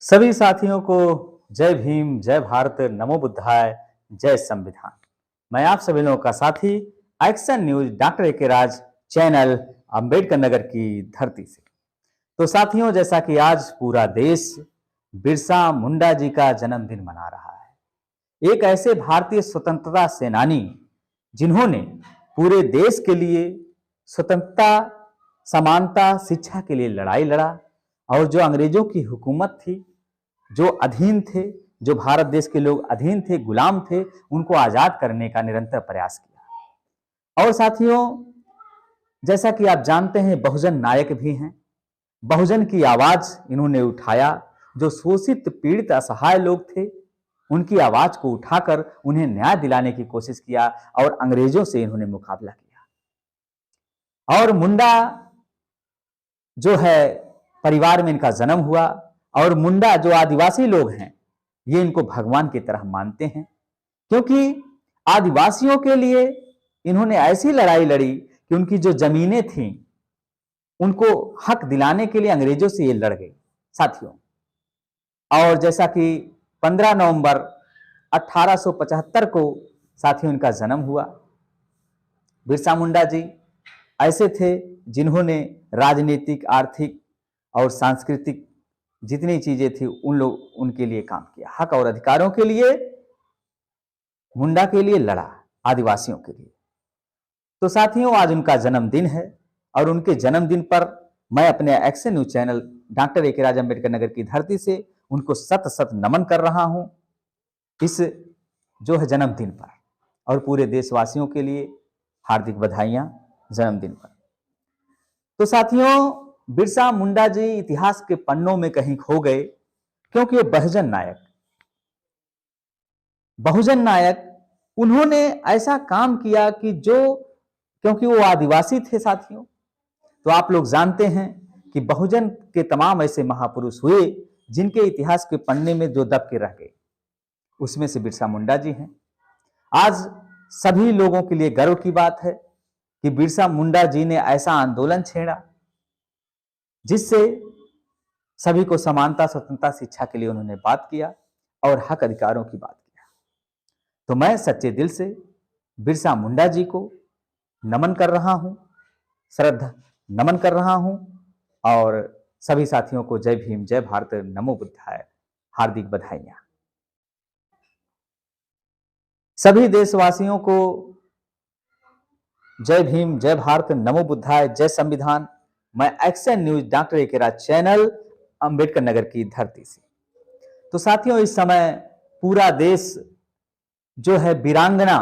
सभी साथियों को जय भीम, जय भारत, नमो बुद्धाय, जय संविधान। मैं आप सभी लोगों का साथी एक्शन न्यूज डॉक्टर ए के राज चैनल अंबेडकर नगर की धरती से। तो साथियों, जैसा कि आज पूरा देश बिरसा मुंडा जी का जन्मदिन मना रहा है, एक ऐसे भारतीय स्वतंत्रता सेनानी जिन्होंने पूरे देश के लिए स्वतंत्रता, समानता, शिक्षा के लिए लड़ाई लड़ा और जो अंग्रेजों की हुकूमत थी, जो अधीन थे, जो भारत देश के लोग अधीन थे, गुलाम थे, उनको आजाद करने का निरंतर प्रयास किया। और साथियों, जैसा कि आप जानते हैं, बहुजन नायक भी हैं। बहुजन की आवाज इन्होंने उठाया। जो शोषित, पीड़ित, असहाय लोग थे, उनकी आवाज को उठाकर उन्हें न्याय दिलाने की कोशिश किया और अंग्रेजों से इन्होंने मुकाबला किया। और मुंडा जो है परिवार में इनका जन्म हुआ और मुंडा जो आदिवासी लोग हैं, ये इनको भगवान की तरह मानते हैं, क्योंकि आदिवासियों के लिए इन्होंने ऐसी लड़ाई लड़ी कि उनकी जो जमीनें थीं उनको हक दिलाने के लिए अंग्रेजों से ये लड़ गए साथियों। और जैसा कि 15 नवंबर 1875 को साथियों इनका जन्म हुआ। बिरसा मुंडा जी ऐसे थे जिन्होंने राजनीतिक, आर्थिक और सांस्कृतिक जितनी चीजें थी उनके लिए काम किया। हक और अधिकारों के लिए मुंडा के लिए लड़ा, आदिवासियों के लिए। तो साथियों, आज उनका जन्मदिन है और उनके जन्मदिन पर मैं अपने action news channel doctor A के राज अंबेडकर नगर की धरती से उनको सत सत नमन कर रहा हूं इस जो है जन्मदिन पर, और पूरे देशवासियों के लिए हार्दिक बधाइयां जन्मदिन पर। तो साथियों, बिरसा मुंडा जी इतिहास के पन्नों में कहीं खो गए, क्योंकि ये बहुजन नायक उन्होंने ऐसा काम किया कि क्योंकि वो आदिवासी थे साथियों, तो आप लोग जानते हैं कि बहुजन के तमाम ऐसे महापुरुष हुए जिनके इतिहास के पन्ने में जो दब के रह गए, उसमें से बिरसा मुंडा जी हैं। आज सभी लोगों के लिए गर्व की बात है कि बिरसा मुंडा जी ने ऐसा आंदोलन छेड़ा जिससे सभी को समानता, स्वतंत्रता, शिक्षा के लिए उन्होंने बात किया और हक अधिकारों की बात किया। तो मैं सच्चे दिल से बिरसा मुंडा जी को नमन कर रहा हूं, श्रद्धा नमन कर रहा हूं, और सभी साथियों को जय भीम, जय भारत, नमो बुद्धाय, हार्दिक बधाइयां। सभी देशवासियों को जय भीम, जय भारत, नमो बुद्धाय, जय संविधान। मैं एक्शन न्यूज डॉक्टर ए के राज चैनल अंबेडकर नगर की धरती से। तो साथियों, इस समय पूरा देश जो है वीरांगना,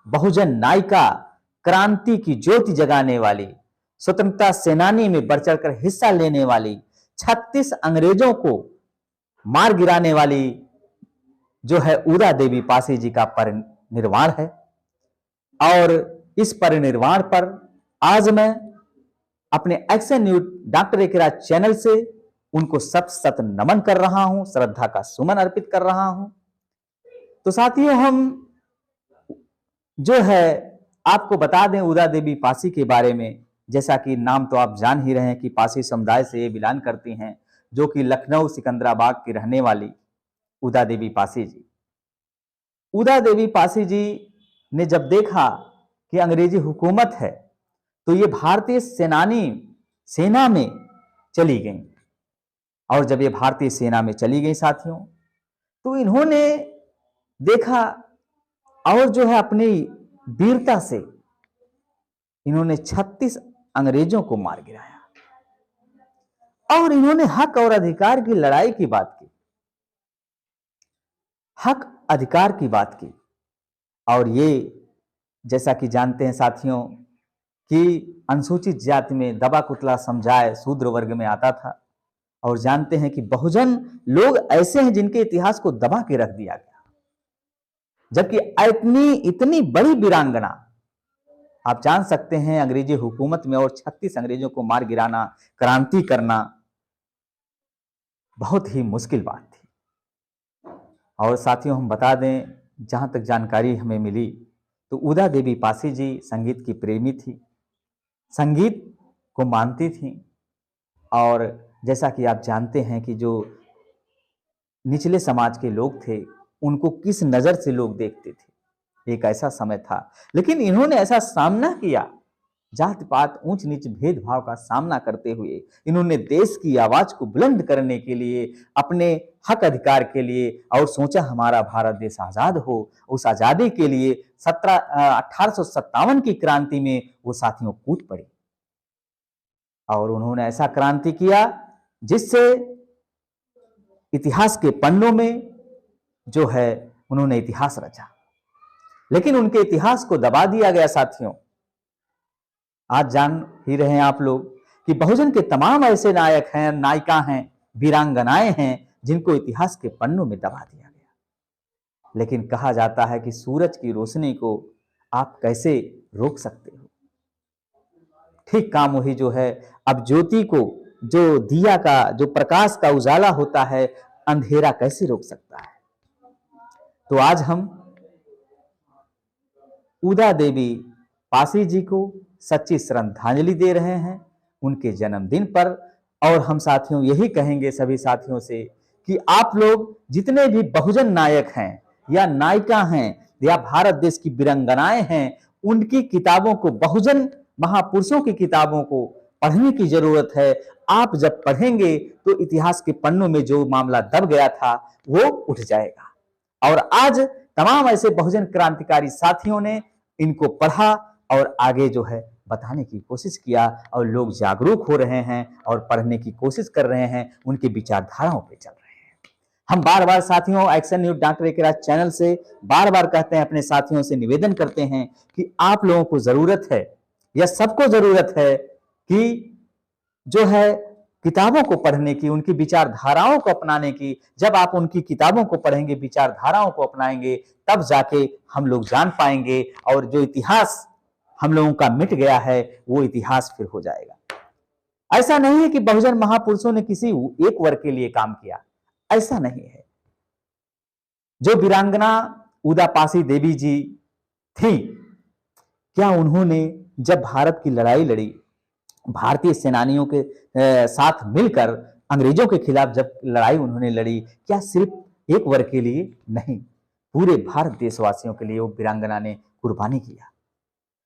बहुजन नायिका, क्रांति की ज्योति जगाने वाली, स्वतंत्रता सेनानी में बढ़ चढ़कर हिस्सा लेने वाली, 36 अंग्रेजों को मार गिराने वाली जो है उदा देवी पासी जी का परिनिर्वाण है। और इस परिनिर्वाण पर आज मैं अपने एक्शन न्यूज डॉक्टर ए के राज चैनल से उनको सत सत नमन कर रहा हूं, श्रद्धा का सुमन अर्पित कर रहा हूं। तो साथियों, हम जो है आपको बता दें उदा देवी पासी के बारे में। जैसा कि नाम तो आप जान ही रहे हैं कि पासी समुदाय से ये बिलोंग करती हैं, जो कि लखनऊ सिकंदराबाद की रहने वाली उदा देवी पासी जी। उदा देवी पासी जी ने जब देखा कि अंग्रेजी हुकूमत है, तो ये भारतीय सेना में चली गई। और जब ये भारतीय सेना में चली गई साथियों, तो इन्होंने देखा और जो है अपनी वीरता से इन्होंने 36 अंग्रेजों को मार गिराया और इन्होंने हक और अधिकार की लड़ाई की बात की, हक अधिकार की बात की। और ये जैसा कि जानते हैं साथियों कि अनुसूचित जाति में दबा कुचला समझाए शूद्र वर्ग में आता था, और जानते हैं कि बहुजन लोग ऐसे हैं जिनके इतिहास को दबा के रख दिया गया, जबकि इतनी बड़ी वीरांगना, आप जान सकते हैं अंग्रेजी हुकूमत में और 36 अंग्रेजों को मार गिराना, क्रांति करना बहुत ही मुश्किल बात थी। और साथियों, हम बता दें, जहां तक जानकारी हमें मिली, तो उदा देवी पासी जी संगीत की प्रेमी थी, संगीत को मानती थी। और जैसा कि आप जानते हैं कि जो निचले समाज के लोग थे, उनको किस नजर से लोग देखते थे। एक ऐसा समय था, लेकिन इन्होंने ऐसा सामना किया, जात पात ऊंच नीच भेदभाव का सामना करते हुए इन्होंने देश की आवाज को बुलंद करने के लिए, अपने हक अधिकार के लिए, और सोचा हमारा भारत देश आजाद हो। उस आजादी के लिए 1857 की क्रांति में वो साथियों कूद पड़े और उन्होंने ऐसा क्रांति किया जिससे इतिहास के पन्नों में जो है उन्होंने इतिहास रचा। लेकिन उनके इतिहास को दबा दिया गया साथियों। आज जान ही रहे हैं आप लोग कि बहुजन के तमाम ऐसे नायक हैं, नायिका हैं, वीरांगनाएं हैं जिनको इतिहास के पन्नों में दबा दिया गया। लेकिन कहा जाता है कि सूरज की रोशनी को आप कैसे रोक सकते हो। ठीक काम वही जो है, अब ज्योति को, जो दिया का, जो प्रकाश का उजाला होता है, अंधेरा कैसे रोक सकता है। तो आज हम उदा देवी पासी जी को सच्ची श्रद्धांजलि दे रहे हैं उनके जन्मदिन पर। और हम साथियों यही कहेंगे सभी साथियों से कि आप लोग जितने भी बहुजन नायक हैं या नायिका हैं या भारत देश की वीरांगनाएं हैं, उनकी किताबों को, बहुजन महापुरुषों की किताबों को पढ़ने की जरूरत है। आप जब पढ़ेंगे तो इतिहास के पन्नों में जो मामला दब गया था वो उठ जाएगा। और आज तमाम ऐसे बहुजन क्रांतिकारी साथियों ने इनको पढ़ा और आगे जो है बताने की कोशिश किया, और लोग जागरूक हो रहे हैं और पढ़ने की कोशिश कर रहे हैं, उनकी विचारधाराओं पे चल रहे हैं। हम बार बार साथियों एक्शन न्यूज डॉक्टर ए के राज चैनल से बार बार कहते हैं, अपने साथियों से निवेदन करते हैं कि आप लोगों को जरूरत है, या सबको जरूरत है कि जो है किताबों को पढ़ने की, उनकी विचारधाराओं को अपनाने की। जब आप उनकी किताबों को पढ़ेंगे, विचारधाराओं को अपनाएंगे, तब जाके हम लोग जान पाएंगे, और जो इतिहास हम लोगों का मिट गया है वो इतिहास फिर हो जाएगा। ऐसा नहीं है कि बहुजन महापुरुषों ने किसी एक वर्ग के लिए काम किया, ऐसा नहीं है। जो वीरांगना उदापासी देवी जी थी, क्या उन्होंने जब भारत की लड़ाई लड़ी, भारतीय सेनानियों के साथ मिलकर अंग्रेजों के खिलाफ जब लड़ाई उन्होंने लड़ी, क्या सिर्फ एक वर्ग के लिए नहीं, पूरे भारत देशवासियों के लिए वो वीरांगना ने कुर्बानी किया।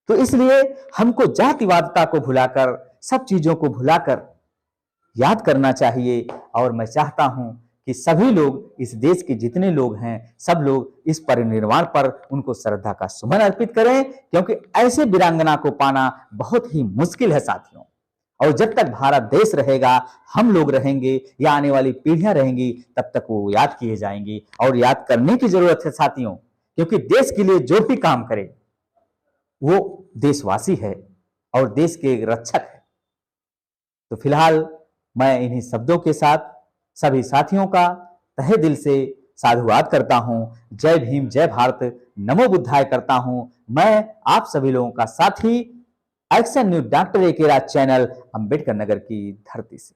तो इसलिए हमको जातिवादता को भुलाकर, सब चीजों को भुलाकर याद करना चाहिए। और मैं चाहता हूं कि सभी लोग, इस देश के जितने लोग हैं, सब लोग इस परिनिर्वाण पर उनको श्रद्धा का सुमन अर्पित करें, क्योंकि ऐसे वीरांगना को पाना बहुत ही मुश्किल है साथियों। और जब तक भारत देश रहेगा, हम लोग रहेंगे या आने वाली पीढ़ियां रहेंगी, तब तक वो याद किए जाएंगे। और याद करने की जरूरत है साथियों, क्योंकि देश के लिए जो भी काम करे वो देशवासी है और देश के रक्षक है। तो फिलहाल मैं इन्हीं शब्दों के साथ सभी साथियों का तहे दिल से साधुवाद करता हूं। जय भीम, जय भारत, नमो बुद्धाय करता हूं। मैं आप सभी लोगों का साथी एक्शन न्यूज डॉक्टर ए के राज चैनल, अंबेडकर नगर की धरती से।